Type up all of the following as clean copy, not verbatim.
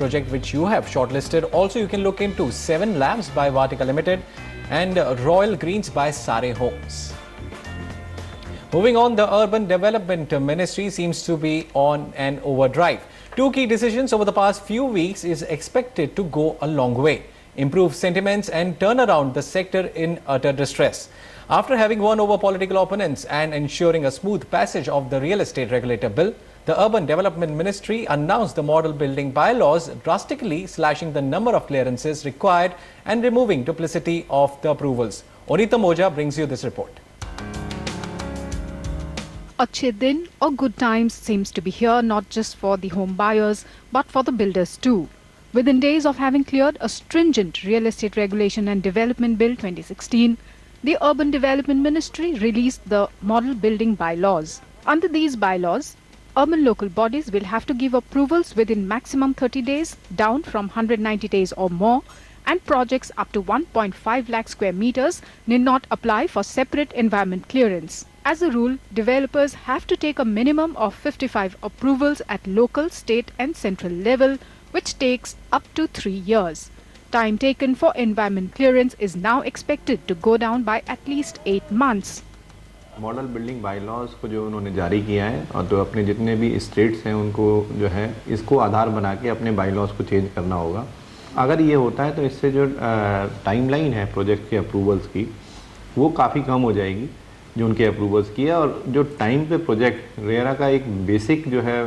project which you have shortlisted. Also, you can look into 7 Labs by Vatika Limited and Royal Greens by Sare Homes. Moving on, the Urban Development Ministry seems to be on an overdrive. 2 key decisions over the past few weeks is expected to go a long way, improve sentiments and turn around the sector in utter distress. After having won over political opponents and ensuring a smooth passage of the Real Estate Regulator Bill, the Urban Development Ministry announced the model building bylaws, drastically slashing the number of clearances required and removing duplicity of the approvals. Onita Moja brings you this report. Achhe din or good times seems to be here not just for the home buyers but for the builders too. Within days of having cleared a stringent Real Estate Regulation and Development Bill 2016, the Urban Development Ministry released the Model Building Bylaws. Under these bylaws, urban local bodies will have to give approvals within maximum 30 days, down from 190 days or more, and projects up to 1.5 lakh square meters need not apply for separate environment clearance. As a rule, developers have to take a minimum of 55 approvals at local, state and central level, which takes up to 3 years. Time taken for environment clearance is now expected to go down by at least 8 months. Model building bylaws को जो उन्होंने जारी किया है और तो अपने जितने भी स्टेट्स हैं उनको जो है इसको आधार बना के अपने बायलॉज को चेंज करना होगा. अगर ये होता है तो इससे जो टाइमलाइन है प्रोजेक्ट के अप्रूवल्स की वो काफ़ी कम हो जाएगी जो उनके अप्रूवल्स की है. और जो टाइम पे प्रोजेक्ट रेरा का एक बेसिक जो है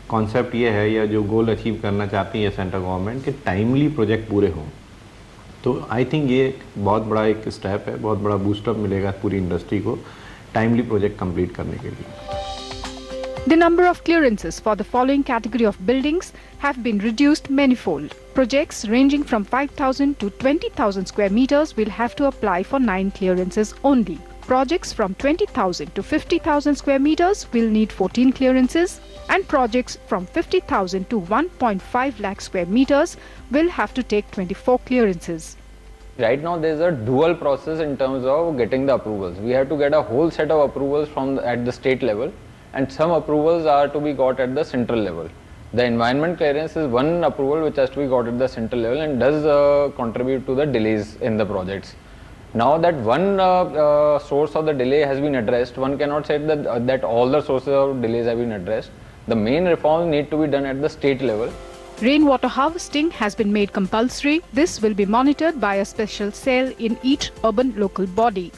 कॉन्सेप्ट ये है या जो गोल अचीव करना चाहती है सेंट्रल गवर्नमेंट कि टाइमली प्रोजेक्ट पूरे हों. तो आई थिंक ये बहुत बड़ा एक स्टेप है, बहुत बड़ा बूस्टअप मिलेगा पूरी इंडस्ट्री को टाइमली प्रोजेक्ट कंप्लीट करने के लिए. The number of clearances for the following category of buildings have been reduced manifold. Projects ranging from 5,000 to 20,000 square meters will have to apply for 9 clearances only. Projects from 20,000 to 50,000 square meters will need 14 clearances, and projects from 50,000 to 1.5 lakh square meters will have to take 24 clearances. Right now there is a dual process in terms of getting the approvals. We have to get a whole set of approvals at the state level, and some approvals are to be got at the central level. The environment clearance is one approval which has to be got at the central level and does contribute to the delays in the projects. Now that one source of the delay has been addressed, one cannot say that all the sources of delays have been addressed. The main reforms need to be done at the state level. Rainwater harvesting has been made compulsory. This will be monitored by a special cell in each urban local body.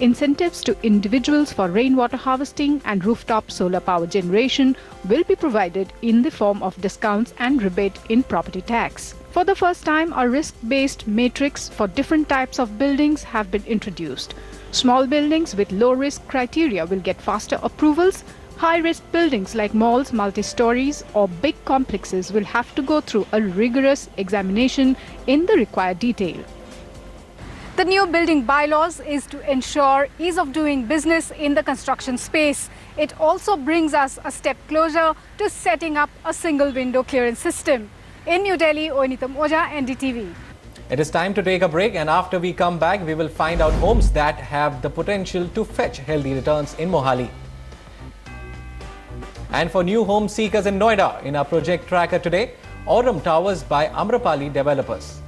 Incentives to individuals for rainwater harvesting and rooftop solar power generation will be provided in the form of discounts and rebate in property tax. For the first time, a risk-based matrix for different types of buildings have been introduced. Small buildings with low-risk criteria will get faster approvals. High-risk buildings like malls, multi-stories or big complexes will have to go through a rigorous examination in the required detail. The new building bylaws is to ensure ease of doing business in the construction space. It also brings us a step closer to setting up a single window clearance system. In New Delhi, Onita Moja, Ndtv. It is time to take a break, and after we come back, we will find out homes that have the potential to fetch healthy returns in Mohali. And for new home seekers in Noida, in our project tracker today, Aurum Towers by Amrapali Developers.